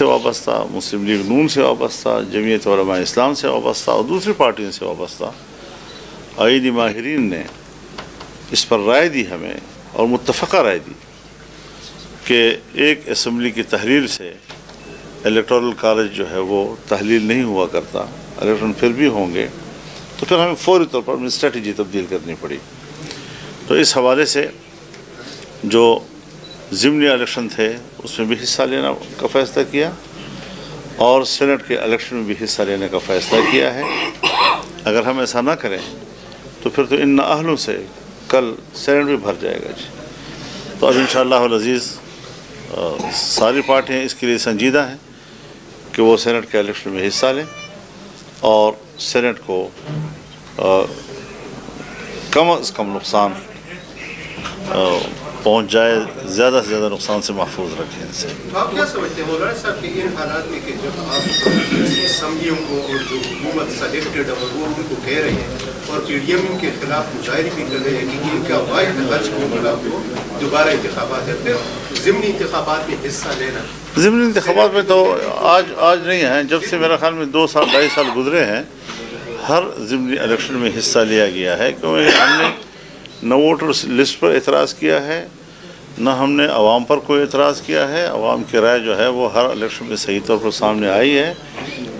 سے وابستہ، مسلم لیگ نون سے وابستہ، جمعیت علماء اسلام سے وابستہ اور دوسری پارٹیوں سے وابستہ آئینی ماہرین نے اس پر رائے دی ہمیں، اور متفقہ رائے دی کہ ایک اسمبلی کی تحلیل سے الیکٹورل کالج جو ہے وہ تحلیل نہیں ہوا کرتا، الیکشن پھر بھی ہوں گے، تو پھر ہمیں فوری طور پر اپنی اسٹریٹجی تبدیل کرنی پڑی۔ تو اس حوالے سے جو ضمنی الیکشن تھے اس میں بھی حصہ لینا کا فیصلہ کیا، اور سینٹ کے الیکشن میں بھی حصہ لینے کا فیصلہ کیا ہے۔ اگر ہم ایسا نہ کریں تو پھر تو ان اہلوں سے کل سینٹ بھی بھر جائے گا جی۔ تو اب انشاءاللہ العزیز ساری پارٹیاں اس کے لیے سنجیدہ ہیں کہ وہ سینٹ کے الیکشن میں حصہ لیں اور سینٹ کو کم از کم نقصان پہنچ جائے، زیادہ سے زیادہ نقصان سے محفوظ رکھیں ان سے۔ آپ کیا سمجھتے ہیں مولانا صاحب کہ ان حالات میں کہ جب آپ اسمبلیوں کو اور جو حکومت سلیکٹڈ ہے وہ ان کو کہہ رہے ہیں اور پی ڈی ایم ان کے خلاف مظاہرے بھی کر رہے ہیں کہ ان کا واحد حج کے خلاف وہ دوبارہ انتخابات ہے، پھر ضمنی انتخابات میں حصہ لینا؟ ضمنی انتخابات میں تو آج نہیں ہیں، جب سے میرا خیال میں 2 سال 2.5 سال گزرے ہیں ہر ضمنی الیکشن میں حصہ لیا گیا ہے، کیونکہ ہم نے نہ ووٹر لسٹ پر اعتراض کیا ہے، نہ ہم نے عوام پر کوئی اعتراض کیا ہے۔ عوام کی رائے جو ہے وہ ہر الیکشن میں صحیح طور پر سامنے آئی ہے،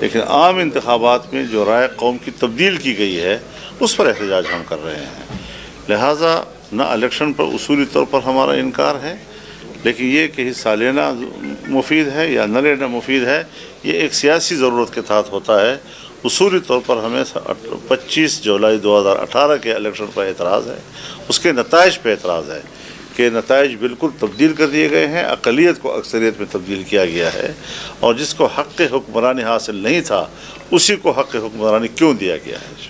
لیکن عام انتخابات میں جو رائے قوم کی تبدیل کی گئی ہے اس پر احتجاج ہم کر رہے ہیں۔ لہٰذا نہ الیکشن پر اصولی طور پر ہمارا انکار ہے، لیکن یہ کہ حصہ لینا مفید ہے یا نہ لینا مفید ہے، یہ ایک سیاسی ضرورت کے تحت ہوتا ہے۔ اصولی طور پر ہمیں 25 جولائی 2018 کے الیکشن پر اعتراض ہے، اس کے نتائج پہ اعتراض ہے کہ نتائج بالکل تبدیل کر دیے گئے ہیں، اقلیت کو اکثریت میں تبدیل کیا گیا ہے، اور جس کو حق حکمرانی حاصل نہیں تھا اسی کو حق حکمرانی کیوں دیا گیا ہے۔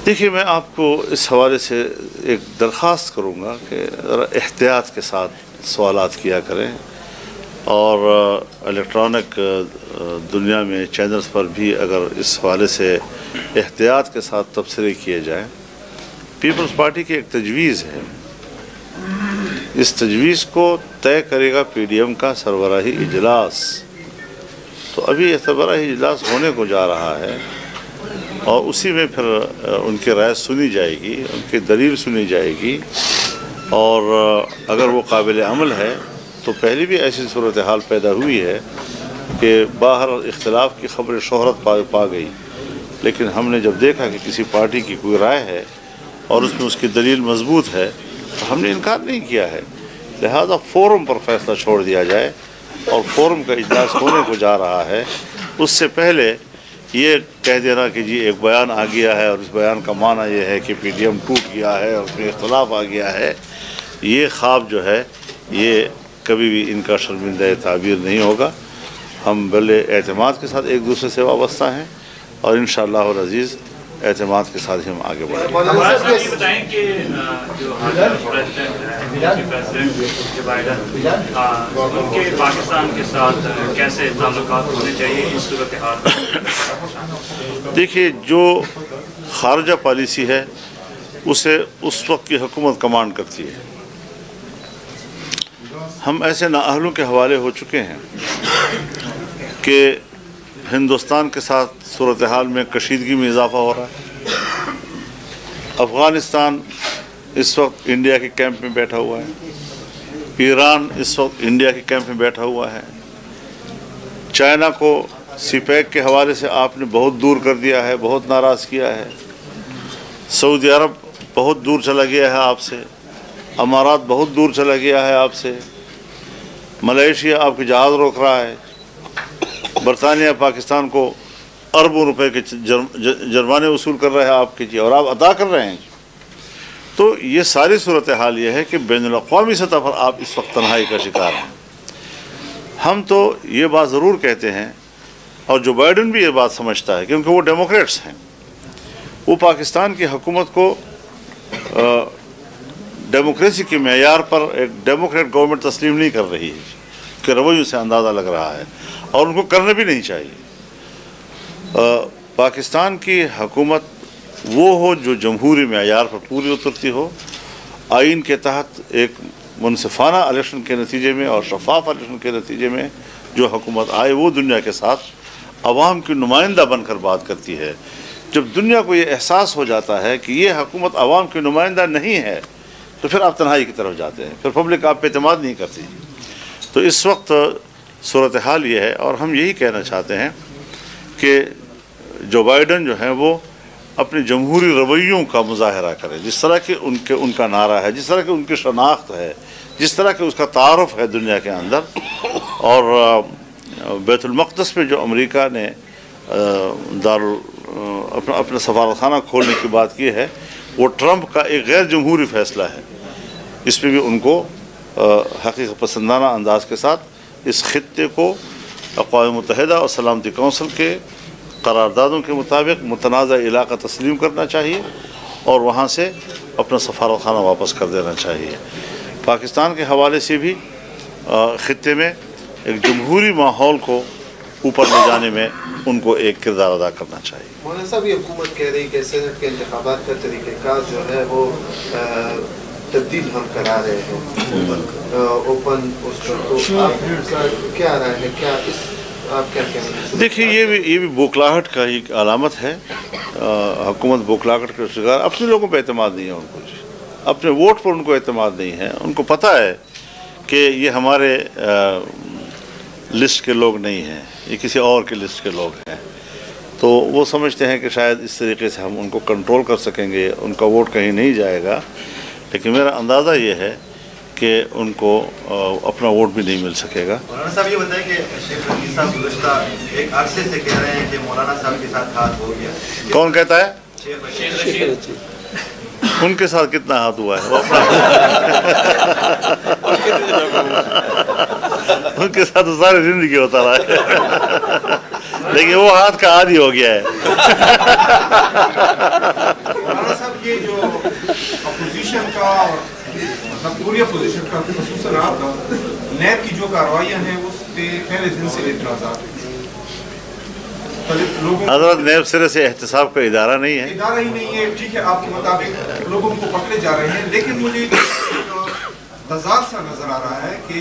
دیکھیے، میں آپ کو اس حوالے سے ایک درخواست کروں گا کہ ذرا احتیاط کے ساتھ سوالات کیا کریں، اور الیکٹرانک دنیا میں چینلز پر بھی اگر اس حوالے سے احتیاط کے ساتھ تبصرے کیے جائیں۔ پیپلز پارٹی کی ایک تجویز ہے، اس تجویز کو طے کرے گا پی ڈی ایم کا سربراہی اجلاس۔ تو ابھی یہ سربراہی اجلاس ہونے کو جا رہا ہے، اور اسی میں پھر ان کی رائے سنی جائے گی، ان کی دلیل سنی جائے گی، اور اگر وہ قابل عمل ہے تو پہلے بھی ایسی صورتحال پیدا ہوئی ہے کہ باہر اختلاف کی خبر شہرت پا گئی، لیکن ہم نے جب دیکھا کہ کسی پارٹی کی کوئی رائے ہے اور اس میں اس کی دلیل مضبوط ہے تو ہم نے انکار نہیں کیا ہے۔ لہذا فورم پر فیصلہ چھوڑ دیا جائے، اور فورم کا اجلاس ہونے کو جا رہا ہے، اس سے پہلے یہ کہہ دینا کہ جی ایک بیان آ گیا ہے اور اس بیان کا معنی یہ ہے کہ پی ڈی ایم ٹوٹ گیا ہے اور اس میں اختلاف آ گیا ہے، یہ خواب جو ہے یہ کبھی بھی ان کا شرمندہ تعبیر نہیں ہوگا۔ ہم بلے اعتماد کے ساتھ ایک دوسرے سے وابستہ ہیں، اور انشاءاللہ العزیز اعتماد کے ساتھ ہی ہم آگے بڑھیں گے۔ یہ بتائیں کہ جو پریزیڈنٹ جو بائیڈن ان کے پاکستان کے ساتھ کیسے تعلقات ہونے چاہیے اس صورتحال میں؟ دیکھیے، جو خارجہ پالیسی ہے اسے اس وقت کی حکومت کمانڈ کرتی ہے۔ ہم ایسے نااہلوں کے حوالے ہو چکے ہیں کہ ہندوستان کے ساتھ صورتحال میں کشیدگی میں اضافہ ہو رہا ہے۔ افغانستان اس وقت انڈیا کے کیمپ میں بیٹھا ہوا ہے، ایران اس وقت انڈیا کے کیمپ میں بیٹھا ہوا ہے، چائنا کو سی پیک کے حوالے سے آپ نے بہت دور کر دیا ہے، بہت ناراض کیا ہے، سعودی عرب بہت دور چلا گیا ہے آپ سے، امارات بہت دور چلا گیا ہے آپ سے، ملائیشیا آپ کے جہاز روک رہا ہے، برطانیہ پاکستان کو اربوں روپے کے جرمانے وصول کر رہے ہیں آپ کے جی، اور آپ ادا کر رہے ہیں جی۔ تو یہ ساری صورتحال یہ ہے کہ بین الاقوامی سطح پر آپ اس وقت تنہائی کا شکار ہیں۔ ہم تو یہ بات ضرور کہتے ہیں، اور جو بائیڈن بھی یہ بات سمجھتا ہے کیونکہ وہ ڈیموکریٹس ہیں، وہ پاکستان کی حکومت کو ڈیموکریسی کے معیار پر ایک ڈیموکریٹ گورنمنٹ تسلیم نہیں کر رہی ہے کہ رویوں سے اندازہ لگ رہا ہے، اور ان کو کرنا بھی نہیں چاہیے۔ پاکستان کی حکومت وہ ہو جو جمہوری معیار پر پوری اترتی ہو، आइन के तहत एक मुनसिफाना इलेक्शन के नतीजे में और शफाफ इलेक्शन के नतीजे में जो हुकूमत आए वो दुनिया के साथ अवाम की नुमाइंदा बनकर बात करती है। जब दुनिया को ये एहसास हो जाता है कि ये हुकूमत अवाम की नुमाइंदा नहीं है तो फिर आप तन्हाई की तरफ जाते हैं, फिर पब्लिक आप पे एतमाद नहीं करती। तो इस वक्त सूरत हाल ये है और हम यही कहना चाहते हैं कि जो बाइडन जो है वो अपने जमहूरी रवैयों का मुजाहरा करे, जिस तरह के उनका नारा है, जिस तरह की उनकी शनाख्त है, जिस तरह के उसका तारुफ है दुनिया के अंदर। और बैतुल मक़दस में जो अमेरिका ने अपना सफारतखाना खोलने की बात की है वो ट्रंप का एक गैर जमहूरी फ़ैसला है। इसमें भी उनको हकीकत पसंदाना अंदाज के साथ इस खित्ते को अक़वाम मुत्तहिदा और सलामती कौंसिल के करारदादों के मुताबिक मुतनाज़ा इलाका तस्लीम करना चाहिए और वहाँ से अपना सफारतखाना वापस कर देना चाहिए। पाकिस्तान के हवाले से भी खित्ते में एक जमहूरी माहौल को ऊपर ले जाने में उनको एक किरदार अदा करना चाहिए। मौलाना साहब, ये हुकूमत कह रही है कि सेनेट के इंतखाबात का तरीक़ेकार जो है वो तब्दील हम करा रहे हैं ओपन उस पर, तो आपका क्या राय है, क्या इस आप क्या कहना है? देखिए, ये भी बोखलाहट का ही अलामत है। हुकूमत बोखलाहट के शिकार, अपने लोगों पर एतमाद नहीं है उनको, अपने वोट पर उनको एतमाद नहीं है। उनको पता है कि ये हमारे लिस्ट के लोग नहीं हैं, ये किसी और के लिस्ट के लोग हैं, तो वो समझते हैं कि शायद इस तरीके से हम उनको कंट्रोल कर सकेंगे, उनका वोट कहीं नहीं जाएगा। लेकिन मेरा अंदाज़ा ये है कि उनको अपना वोट भी नहीं मिल सकेगा। मौलाना साहब, ये बताएं कि शेख रशीद साहब गुज़श्ता एक अरसे से कह रहे हैं कि मौलाना साहब के साथ हाथ हो गया। कौन कहता है? शेख रशीद। उनके साथ कितना हाथ हुआ है? वो अपना उनके साथ तो सारी जिंदगी होता रहा है, लेकिन वो हाथ का आदी हो गया है। मौलाना साहब, ये जो अपोजिशन का मतलब पूरी अपोजिशन का खुसूसन आपका नैब की जो कार्रवाइयाँ हैं उस पर पहले दिन से एतराज़ात हैं। हज़रत नैब सिरे से एहतसाब का इदारा नहीं है, इदारा ही नहीं है, ठीक है, आपके मुताबिक लोग उनको पकड़े जा रहे हैं, लेकिन मुझे तज़ाद सा नजर आ रहा है कि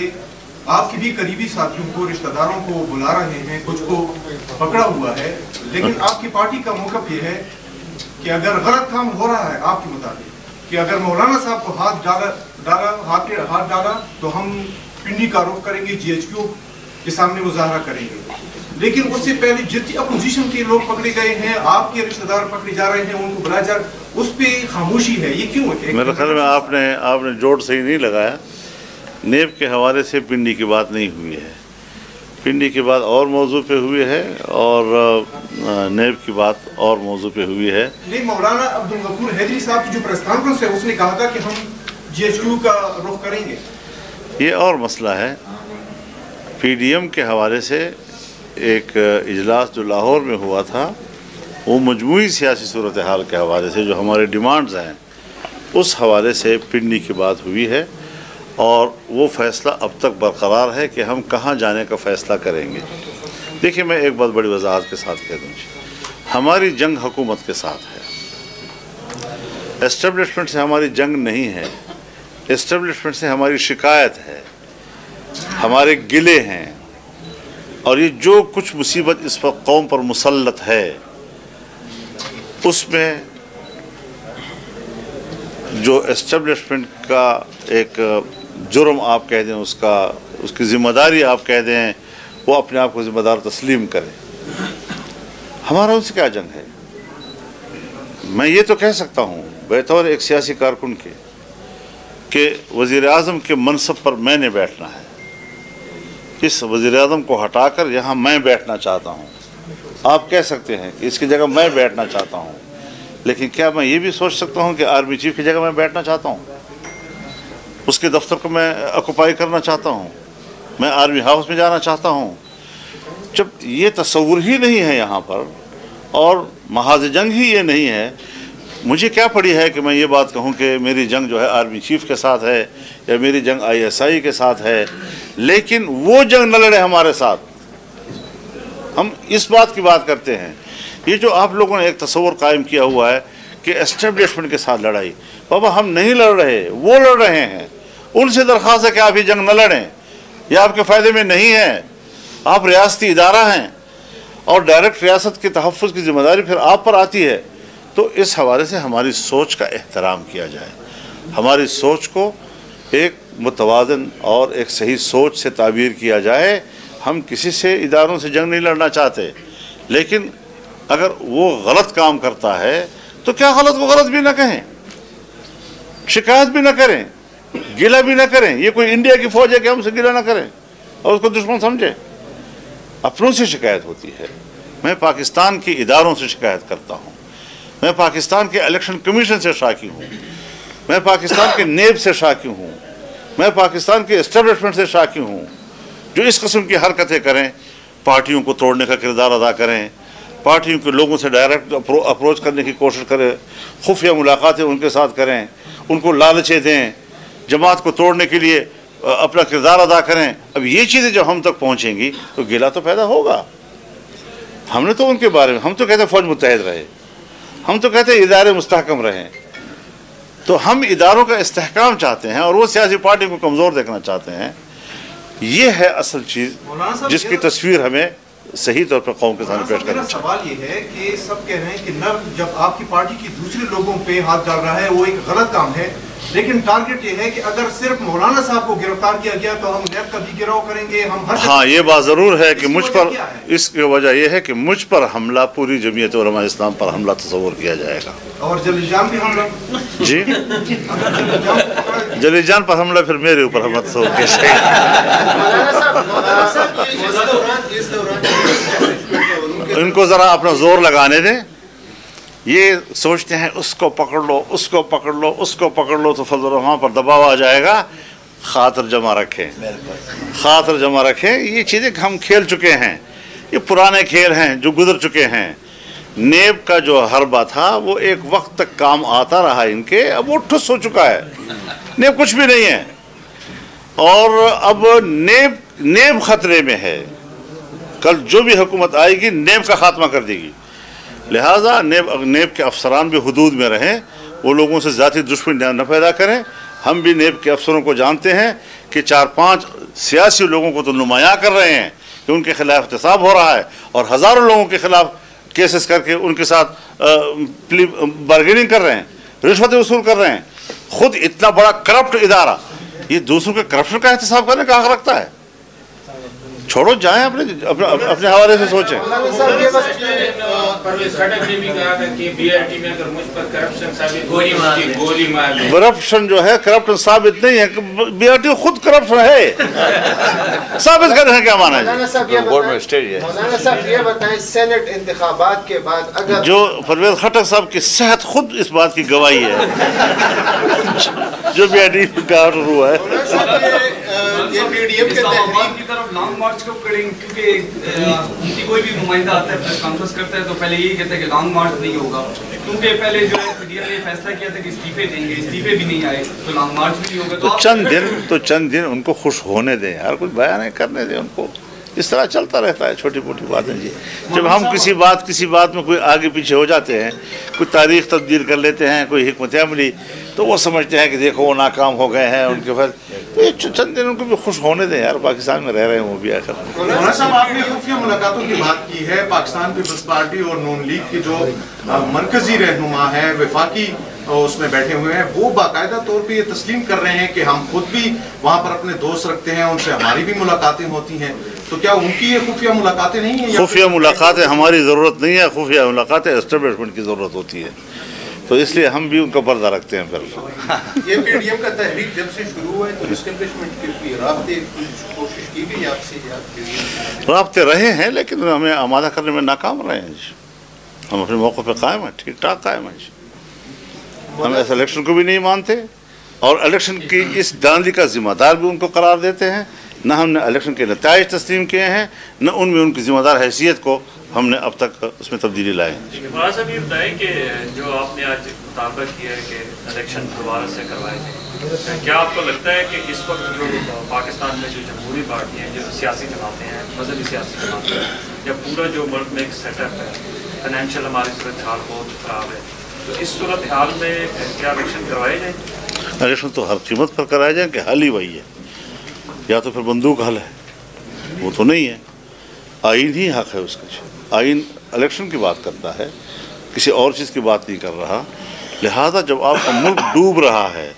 आपके भी करीबी साथियों को, रिश्तेदारों को बुला रहे हैं, कुछ को पकड़ा हुआ है, लेकिन आपकी पार्टी का मौक़िफ़ ये है कि अगर गलत काम हो रहा है आपके मुताबिक कि अगर मौलाना साहब को हाथ डाला तो हम पिंडी का रुख करेंगे, GHQ के सामने मुजाहरा करेंगे। लेकिन उससे पहले जितनी अपोजिशन के लोग पकड़े गए हैं, आपके रिश्तेदार पकड़े जा रहे हैं, उनको बुलाया जा रहा है, उस पर खामोशी है, ये क्यों है? मेरे ख्याल में आपने जोड़ सही नहीं लगाया। नेब के हवाले से पिंडी की बात नहीं हुई है, पिंडी की बात और मौजू पे हुई है और नेब की बात और मौजू पे हुई है। नहीं, मौलाना अब्दुल गफूर हैदरी साहब की जो प्रेस कॉन्फ्रेंस है उसने कहा था कि हम GHQ का रुख करेंगे। ये और मसला है। PDM के हवाले से एक इजलास जो लाहौर में हुआ था वो मजमूई सियासी सूरत हाल के हवाले से जो हमारे डिमांड्स हैं उस हवाले से पिंडी की बात हुई है और वो फ़ैसला अब तक बरकरार है कि हम कहाँ जाने का फ़ैसला करेंगे। देखिए, मैं एक बात बड़ी वजाहत के साथ कह दूँ, हमारी जंग हुकूमत के साथ है, एस्टेब्लिशमेंट से हमारी जंग नहीं है, एस्टेब्लिशमेंट से हमारी शिकायत है, हमारे गिले हैं। और ये जो कुछ मुसीबत इस वक्त कौम पर मुसल्लत है उसमें जो एस्टेब्लिशमेंट का एक जुर्म आप कह दें, उसकी ज़िम्मेदारी आप कह दें, वो अपने आप को ज़िम्मेदार तस्लीम करे। हमारा उनसे क्या जंग है? मैं ये तो कह सकता हूँ बतौर एक सियासी कारकुन के कि वज़ीर आज़म के मनसब पर मैंने बैठना है, इस वज़ीर आज़म को हटाकर यहाँ मैं बैठना चाहता हूँ। आप कह सकते हैं कि इसकी जगह मैं बैठना चाहता हूँ, लेकिन क्या मैं ये भी सोच सकता हूँ कि आर्मी चीफ की जगह मैं बैठना चाहता हूँ, उसके दफ्तर को मैं ऑक्युपाई करना चाहता हूँ, मैं आर्मी हाउस में जाना चाहता हूँ? जब ये तस्वुर ही नहीं है यहाँ पर और महाज जंग ही ये नहीं है, मुझे क्या पड़ी है कि मैं ये बात कहूँ कि मेरी जंग जो है आर्मी चीफ के साथ है या मेरी जंग ISI के साथ है, लेकिन वो जंग न लड़े हमारे साथ। हम इस बात की बात करते हैं। ये जो आप लोगों ने एक तस्वुर कायम किया हुआ है کہ اسٹیبلشمنٹ کے ساتھ لڑائی، بابا ہم نہیں لڑ رہے، وہ لڑ رہے ہیں، ان سے درخواست ہے کہ آپ یہ جنگ نہ لڑیں، یہ آپ کے فائدے میں نہیں ہے، آپ ریاستی ادارہ ہیں اور ڈائریکٹ ریاست کے تحفظ کی ذمہ داری پھر آپ پر آتی ہے۔ تو اس حوالے سے ہماری سوچ کا احترام کیا جائے، ہماری سوچ کو ایک متوازن اور ایک صحیح سوچ سے تعبیر کیا جائے۔ ہم کسی سے اداروں سے جنگ نہیں لڑنا چاہتے، لیکن اگر وہ غلط کام کرتا ہے تو کیا غلط کو غلط بھی نہ کہیں، شکایت بھی نہ کریں، گلہ بھی نہ کریں۔ یہ کوئی انڈیا کی فوج ہے کہ ہم سے گلہ نہ کریں اور اس کو دشمن سمجھیں؟ اپنوں سے شکایت ہوتی ہے۔ میں پاکستان کے اداروں سے شکایت کرتا ہوں، میں پاکستان کے الیکشن کمیشن سے شاکی ہوں، میں پاکستان کے نیب سے شاکی ہوں، میں پاکستان کے اسٹیبلشمنٹ سے شاکی ہوں، جو اس قسم کی حرکتیں کریں، پارٹیوں کو توڑنے کا کردار ادا کریں، پارٹیوں کے لوگوں سے ڈائریکٹ اپروچ کرنے کی کوشش کریں، خفیہ ملاقاتیں ان کے ساتھ کریں، ان کو لالچیں دیں، جماعت کو توڑنے کے لیے اپنا کردار ادا کریں۔ اب یہ چیزیں جب ہم تک پہنچیں گی تو گلہ تو پیدا ہوگا۔ ہم نے تو ان کے بارے میں، ہم تو کہتے ہیں فوج متحد رہے، ہم تو کہتے ہیں ادارے مستحکم رہیں، تو ہم اداروں کا استحکام چاہتے ہیں اور وہ سیاسی پارٹی کو کمزور دیکھنا چاہتے ہیں۔ یہ ہے اصل چیز جس کی تصویر ہمیں صحیح طور پر قوم کے سامنے پیش کرنا چاہیے۔ سوال یہ ہے کہ سب کہہ رہے ہیں کہ نرم جب آپ کی پارٹی کی دوسرے لوگوں پہ ہاتھ ڈال رہا ہے وہ ایک غلط کام ہے، لیکن ٹارگٹ یہ ہے کہ اگر صرف مولانا صاحب کو گرفتار کیا گیا تو ہم نیب کا بھی گراؤ کریں گے، ہم ہر ہاں یہ بات ضرور ہے کہ مجھ پر، اس کی وجہ یہ ہے کہ مجھ پر حملہ پوری جمعیت علماء اسلام پر حملہ تصور کیا جائے گا۔ اور جلیل جان بھی حملہ، جی اگر جلیل جان کو پکڑا گیا جلیل جان پر حملہ پھر میرے اوپر حملہ تصور کیا جائے گا۔ ان کو ذرا اپنا زور لگانے دیں، یہ سوچتے ہیں اس کو پکڑ لو، اس کو پکڑ لو، اس کو پکڑ لو تو فضل الرحمٰن پر دباؤ آ جائے گا۔ خاطر جمع رکھیں، خاطر جمع رکھیں۔ یہ چیزیں ہم کھیل چکے ہیں، یہ پرانے کھیل ہیں جو گزر چکے ہیں۔ نیب کا جو حربہ تھا وہ ایک وقت تک کام آتا رہا ان کے، اب وہ ٹھس ہو چکا ہے، نیب کچھ بھی نہیں ہے، اور اب نیب خطرے میں ہے۔ کل جو بھی حکومت آئے گی نیب کا خاتمہ کر دے گی، لہٰذا نیب کے افسران بھی حدود میں رہیں، وہ لوگوں سے ذاتی دشمنی نہ پیدا کریں۔ ہم بھی نیب کے افسروں کو جانتے ہیں کہ 4-5 سیاسی لوگوں کو تو نمایاں کر رہے ہیں کہ ان کے خلاف احتساب ہو رہا ہے، اور ہزاروں لوگوں کے خلاف کیسز کر کے ان کے ساتھ بارگیننگ کر رہے ہیں، رشوتیں وصول کر رہے ہیں۔ خود اتنا بڑا کرپٹ ادارہ یہ دوسروں کے کرپشن کا احتساب کرنے کا حق رکھتا ہے؟ چھوڑو، جائیں اپنے حوالے سے سوچیں۔ کرپشن جو ہے کرپشن ثابت نہیں ہے، بی آر ٹی خود کرپشن ہے، ثابت کرنے کیا مانا ہے؟ مولانا صاحب یہ بتائیں، سینٹ انتخابات کے بعد اگر جو پرویز خٹک صاحب کی صحت خود اس بات کی گواہی ہے، جو بی آر ٹی کا آرڈر ہوا ہے۔ یہ پی ڈی ایم کے کی طرف لانگ مارچ کب کریں گے؟ کیونکہ ان کی کوئی بھی نمائندہ آتا ہے پریس کانفرنس کرتا ہے تو پہلے یہی کہتا ہے کہ لانگ مارچ نہیں ہوگا، کیونکہ پہلے جو ہے پی ڈی ایم نے فیصلہ کیا تھا کہ استعفے دیں گے، استعفے بھی نہیں آئے تو لانگ مارچ بھی نہیں ہوگا۔ تو چند دن ان کو خوش ہونے دیں یار، کچھ بیان کرنے دیں ان کو، اس طرح چلتا رہتا ہے چھوٹی موٹی باتیں جی۔ جب ہم کسی بات میں کوئی آگے پیچھے ہو جاتے ہیں، کوئی تاریخ تبدیل کر لیتے ہیں، کوئی حکمت عملی، تو وہ سمجھتے ہیں کہ دیکھو وہ ناکام ہو گئے ہیں ان کے بعد، تو یہ چند دن ان کو بھی خوش ہونے دیں یار، پاکستان میں رہ رہے ہیں وہ بھی آخر۔ مولانا صاحب آپ نے خفیہ ملاقاتوں کی بات کی ہے، پاکستان پیپلز پارٹی اور نون لیگ کے جو مرکزی رہنما ہیں، وفاقی اس میں بیٹھے ہوئے ہیں، وہ باقاعدہ طور پہ یہ تسلیم کر رہے ہیں کہ ہم خود بھی وہاں پر اپنے دوست رکھتے ہیں، ان سے ہماری بھی ملاقاتیں ہوتی ہیں، تو کیا ان کی یہ خفیہ ملاقاتیں نہیں ہیں؟ خفیہ ملاقاتیں ہماری ضرورت نہیں ہے، خفیہ ملاقاتیں اسٹیبلشمنٹ کی ضرورت ہوتی ہے، تو اس لیے ہم بھی ان کا پردہ رکھتے ہیں۔ پھر یہ پی ڈی ایم کا تحریک جب سے شروع ہوا ہے تو اسٹیبلشمنٹ کے لیے رابطے کوشش کی گئی آپ سے؟ رابطے رہے ہیں لیکن ہمیں آمادہ کرنے میں ناکام رہے ہیں جی، ہم اپنے موقع پہ قائم ہیں، ٹھیک ٹھاک قائم ہیں جی۔ ہم ایسے الیکشن کو بھی نہیں مانتے اور الیکشن کی اس داندلی کا ذمہ دار بھی ان کو قرار دیتے ہیں، نہ ہم نے الیکشن کے نتائج تسلیم کیے ہیں، نہ ان میں ان کی ذمہ دار حیثیت کو ہم نے اب تک اس میں تبدیلی لائے ہیں۔ مولانا صاحب یہ بتائیں کہ جو آپ نے آج مطالبہ کیا ہے کہ الیکشن دوبارہ سے کروائے جائیں، کیا آپ کو لگتا ہے کہ اس وقت جو پاکستان میں جو جمہوری پارٹی ہیں، جو سیاسی جماعتیں ہیں، مذہبی سیاسی جماعتیں ہیں، یا پورا جو ملک میں ایک سیٹ اپ ہے، فائنینشیل ہماری صورت حال بہت خراب ہے، तो इस सूरत हाल में क्या इलेक्शन करवाए जाए? इलेक्शन तो हर कीमत पर कराए जाए कि हल ही वही है, या तो फिर बंदूक हल है, वो तो नहीं है। आइन ही हक है उसका, आइन इलेक्शन की बात करता है, किसी और चीज़ की बात नहीं कर रहा। लिहाजा जब आपका मुल्क डूब रहा है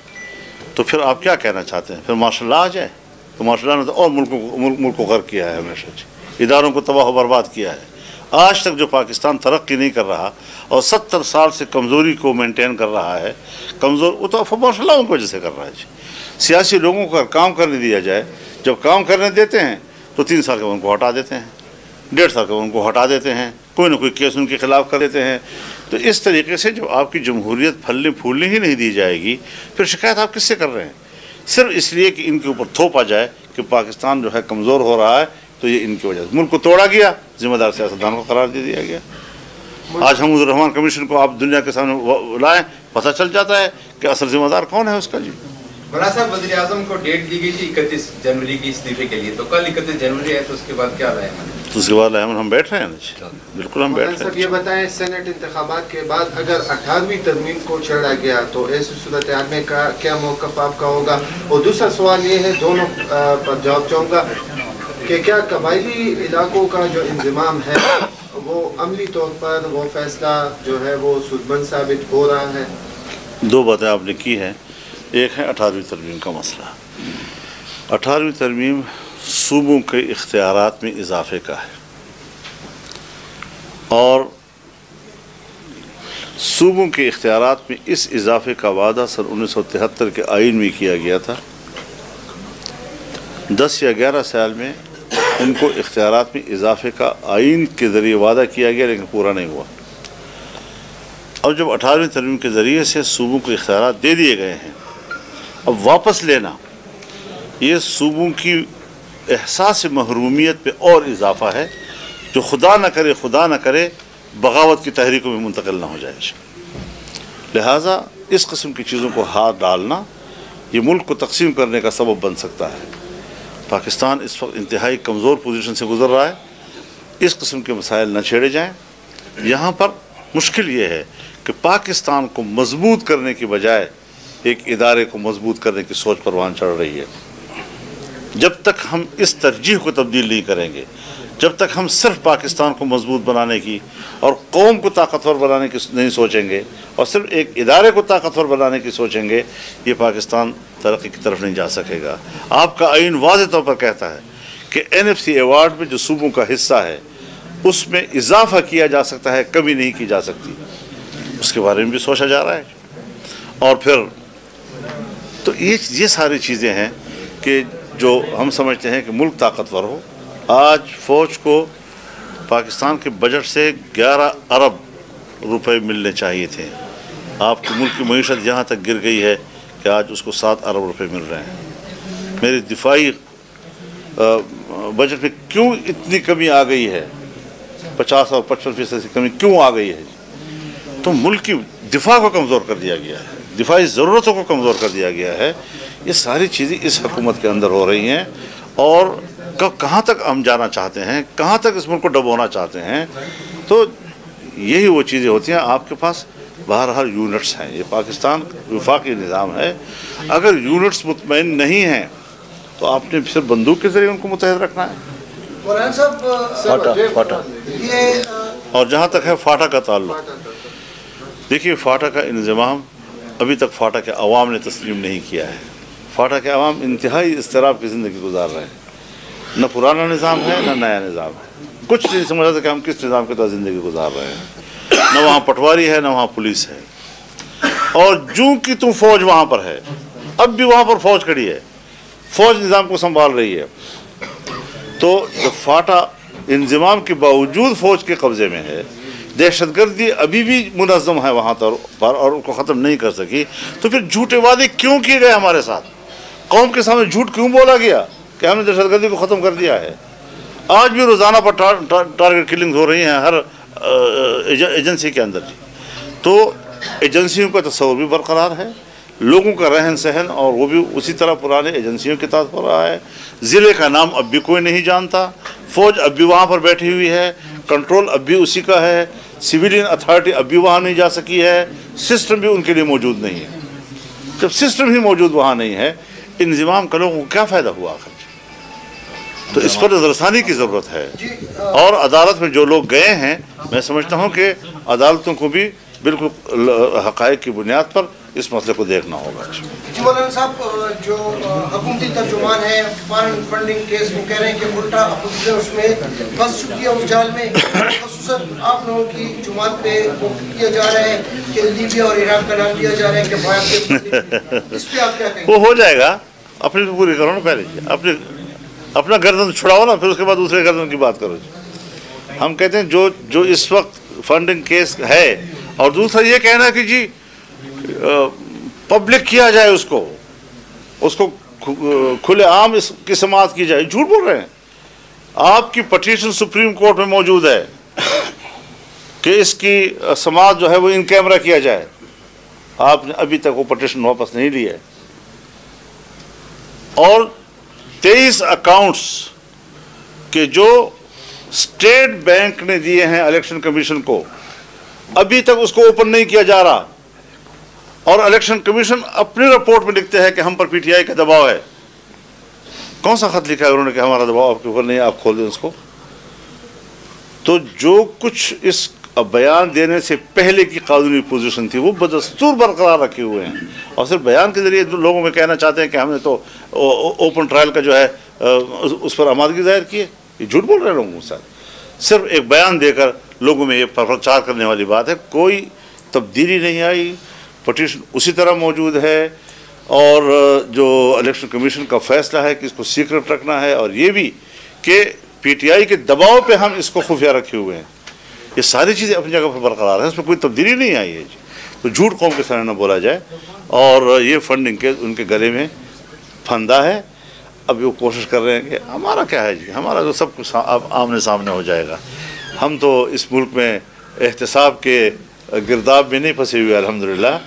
तो फिर आप क्या कहना चाहते हैं? फिर मार्शल लॉ आ जाए? तो मार्शल लॉ ने तो और मुल्क को गर्क किया है, हमेशा इदारों को तबाह बर्बाद किया है। आज तक जो पाकिस्तान तरक्की नहीं कर रहा और 70 साल से कमज़ोरी को मेंटेन कर रहा है, कमज़ोर वो तो मार्शल लॉ की वजह से कर रहा है। सियासी लोगों को काम करने दिया जाए, जब काम करने देते हैं तो 3 साल के बाद उनको हटा देते हैं, 1.5 साल के बाद उनको हटा देते हैं, कोई ना कोई केस उनके खिलाफ कर देते हैं। तो इस तरीके से जब आपकी जमहूरियत फलने फूलने ही नहीं दी जाएगी, फिर शिकायत आप किससे कर रहे हैं? सिर्फ इसलिए कि इनके ऊपर थोपा जाए कि पाकिस्तान जो है कमज़ोर हो रहा है, तो ये इनकी वजह से मुल्क को तोड़ा गया, जिम्मेदार सियासतदानों को करार दे दिया गया। आज हम रहमान कमीशन को आप दुनिया के सामने लाएँ, पता चल जाता है कि असल जिम्मेदार कौन है उसका। जी मौलाना साहब, वज़ीर आज़म को डेट दी गई थी 31 जनवरी की इस्तीफे के लिए, तो कल 31 जनवरी है, तो उसके बाद क्या रहा है? तो उसके बाद हम बैठ रहे हैं, बिल्कुल हम बैठ रहे हैं। ये बताएं, सेनेट इंतखाबात के बाद अगर 18वीं तरमीम को छेड़ा गया तो ऐसी सूरत हाल में क्या मौक़िफ़ आपका होगा? और दूसरा सवाल ये है, दोनों पर जवाब चाहूँगा कि क्या कबायली इलाकों का जो इंतज़ाम है वो अमली तौर पर वो फैसला जो है वो सूदमंद साबित हो रहा है? 2 बातें आपने की हैं। एक है 18वीं तरमीम का मसला। 18वीं तरमीम सूबों के इख्तियारात में इजाफे का है, और सूबों के इख्तियारात में इस इजाफे का वादा सन 1973 के आइन में किया गया था। 10 या 11 साल में इनको इख्तियारात में इजाफे का आइन के ज़रिए वादा किया गया, लेकिन पूरा नहीं हुआ। अब जब 18वीं तरमीम के ज़रिए से सूबों को इख्तियारात दे दिए गए हैं, अब वापस लेना ये सूबों की एहसास महरूमियत पे और इजाफा है, जो खुदा न करे बगावत की तहरीकों में मुंतकिल ना हो जाए। लिहाजा इस किस्म की चीज़ों को हाथ डालना ये मुल्क को तकसीम करने का सबब बन सकता है। पाकिस्तान इस वक्त इंतहाई कमज़ोर पोजीशन से गुज़र रहा है, इस किस्म के मसाइल न छेड़े जाएँ। यहाँ पर मुश्किल ये है कि पाकिस्तान को मजबूत करने की बजाय एक इदारे को मजबूत करने की सोच परवान चढ़ रही है। जब तक हम इस तरजीह को तब्दील नहीं करेंगे, जब तक हम सिर्फ पाकिस्तान को मजबूत बनाने की और कौम को ताकतवर बनाने की नहीं सोचेंगे और सिर्फ एक इदारे को ताकतवर बनाने की सोचेंगे, ये पाकिस्तान तरक्की की तरफ नहीं जा सकेगा। आपका आइन वाज़ेह तौर पर कहता है कि NFC अवार्ड में जो सूबों का हिस्सा है उसमें इजाफा किया जा सकता है, कमी नहीं की जा सकती। उसके बारे में भी सोचा जा रहा है। और फिर तो ये सारी चीज़ें हैं कि जो हम समझते हैं कि मुल्क ताकतवर हो। आज फ़ौज को पाकिस्तान के बजट से 11 अरब रुपए मिलने चाहिए थे। आपके मुल्क की मईशत यहाँ तक गिर गई है कि आज उसको 7 अरब रुपए मिल रहे हैं। मेरी दिफाई बजट में क्यों इतनी कमी आ गई है? 50 और 55% की कमी क्यों आ गई है? तो मुल्क की दिफा को कमज़ोर कर दिया गया है, दिफाई ज़रूरतों को कमज़ोर कर दिया गया है। ये सारी चीज़ें इस हुकूमत के अंदर हो रही हैं, और कहाँ तक हम जाना चाहते हैं, कहाँ तक इस मुल्क को डबोना चाहते हैं। तो यही वो चीज़ें होती हैं। आपके पास बहरहाल यूनिट्स हैं, ये पाकिस्तान वफाकी निज़ाम है। अगर यूनिट्स मुतमईन नहीं हैं तो आपने सिर्फ बंदूक के ज़रिए उनको मुतहद रखना है। फाटा और जहाँ तक है फाटा का ताल्लुक़, देखिए फाटा का इंतज़ाम अभी तक फाटा के अवाम ने तस्लीम नहीं किया है। फाटा के अवाम इंतहाई इज़्तिराब की ज़िंदगी गुजार रहे हैं। न पुराना निज़ाम है न नया निज़ाम है। कुछ नहीं समझ आता कि हम किस निज़ाम के तहत ज़िंदगी गुजार रहे हैं। न वहाँ पटवारी है न वहाँ पुलिस है, और जूँ की तुम फ़ौज वहाँ पर है, अब भी वहाँ पर फ़ौज खड़ी है, फ़ौज निज़ाम को संभाल रही है। तो जब फाटा इंतज़ाम के बावजूद फ़ौज के कब्ज़े में है, दहशतगर्दी अभी भी मुनज़्ज़म है वहाँ पर और उनको ख़त्म नहीं कर सकी, तो फिर झूठे वादे क्यों किए गए हमारे साथ? कौम के सामने झूठ क्यों बोला गया कि हमने दहशतगर्दी को ख़त्म कर दिया है? आज भी रोज़ाना पर टारगेट किलिंग हो रही हैं हर एजेंसी के अंदर। तो एजेंसियों का तस्वुर भी बरकरार है, लोगों का रहन सहन और वो भी उसी तरह पुराने एजेंसियों के तहत हो रहा है। ज़िले का नाम अब भी कोई नहीं जानता, फ़ौज अब भी वहाँ पर बैठी हुई है, कंट्रोल अब भी उसी का है, सिविलियन अथॉरिटी अब भी वहाँ नहीं जा सकी है, सिस्टम भी उनके लिए मौजूद नहीं है। जब सिस्टम ही मौजूद वहाँ नहीं है, इंतजाम का लोगों को क्या फ़ायदा हुआ आखिर? तो इस पर नज़रसानी की ज़रूरत है। और अदालत में जो लोग गए हैं, मैं समझता हूँ कि अदालतों को भी बिल्कुल हक़ाइक़ की बुनियाद पर इस मसले को देखना होगा। जी मौलाना साहब, जो हुकूमती तर्जुमान है फॉरेन फंडिंग केस, वो कह रहे हैं कि उल्टा अपोजिशन उसमें फंस चुकी है, उस जाल में। ख़ुसूसन आप लोगों की जुमात पे वो किया जा रहा है कि लीबिया और इराक का नाम लिया जा रहा है कि भाई, इस पर आप क्या कहेंगे? वो हो जाएगा, अपनी तो पूरी करो ना, पहले अपना गर्दन छुड़ाओ ना, फिर उसके बाद दूसरे गर्दन की बात करो। हम कहते हैं जो इस वक्त फंडिंग केस है, और दूसरा ये कहना कि जी पब्लिक किया जाए, उसको खुले आम इसकी समाअत की जाए, झूठ बोल रहे हैं। आपकी पटिशन सुप्रीम कोर्ट में मौजूद है कि इसकी समाअत जो है वो इन कैमरा किया जाए। आपने अभी तक वो पटिशन वापस नहीं लिया है। और 23 अकाउंट्स के जो स्टेट बैंक ने दिए हैं इलेक्शन कमीशन को, अभी तक उसको ओपन नहीं किया जा रहा। और इलेक्शन कमीशन अपनी रिपोर्ट में लिखते हैं कि हम पर पीटीआई का दबाव है। कौन सा खत लिखा है उन्होंने कि हमारा दबाव आपके ऊपर नहीं है, आप खोल दें उसको? तो जो कुछ इस बयान देने से पहले की कानूनी पोजीशन थी वो बदस्तूर बरकरार रखे हुए हैं, और सिर्फ बयान के जरिए लोगों में कहना चाहते हैं कि हमने तो ओपन ट्रायल का जो है उस पर आमादगी जाहिर की है। ये झूठ बोल रहे हैं लोगों के साथ। सिर्फ एक बयान देकर लोगों में ये प्रचार करने वाली बात है। कोई तब्दीली नहीं आई, पटिशन उसी तरह मौजूद है। और जो इलेक्शन कमीशन का फैसला है कि इसको सीक्रेट रखना है, और ये भी कि पीटीआई के दबाव पे हम इसको खुफिया रखे हुए हैं, ये सारी चीज़ें अपनी जगह पर बरकरार हैं, इसमें कोई तब्दीली नहीं आई है। तो झूठ कौम के सामने न बोला जाए। और ये फंडिंग के उनके गले में फंदा है। अब वो कोशिश कर रहे हैं कि हमारा क्या है जी, हमारा तो सब कुछ आमने सामने हो जाएगा। हम तो इस मुल्क में एहतसाब के गिरदाब में नहीं फंसे हुए अल्हम्दुलिल्लाह।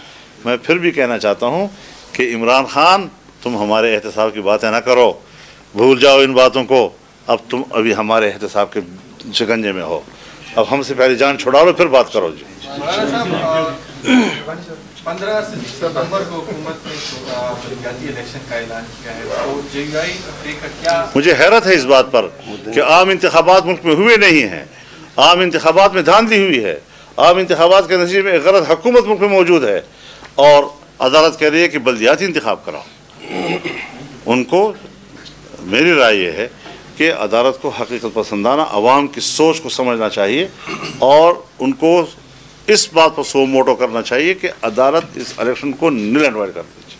मैं फिर भी कहना चाहता हूँ कि इमरान खान, तुम हमारे एहतसाब की बातें ना करो, भूल जाओ इन बातों को। अब तुम अभी हमारे एहतसाब के शिकंजे में हो। अब हमसे पहले जान छुड़ा लो, फिर बात करो जी। 15 सितंबर को हुकूमत ने इलेक्शन का ऐलान किया है, तो जेयूआई का क्या? मुझे हैरत है इस बात पर कि आम इंतखाबात मुल्क में हुए नहीं हैं। आम इंतखाबात में धांधली हुई है। आम इंतखाबात के नतीजे में एक गलत हुकूमत मुल्क में मौजूद है, और अदालत कह रही है कि बल्दियाती इंतखाब कराओ। उनको, मेरी राय ये है कि अदालत को हकीकत पसंदाना अवाम की सोच को समझना चाहिए, और उनको इस बात पर सो मोटो करना चाहिए कि अदालत इस इलेक्शन को निल एंड वाइड कर दीजिए।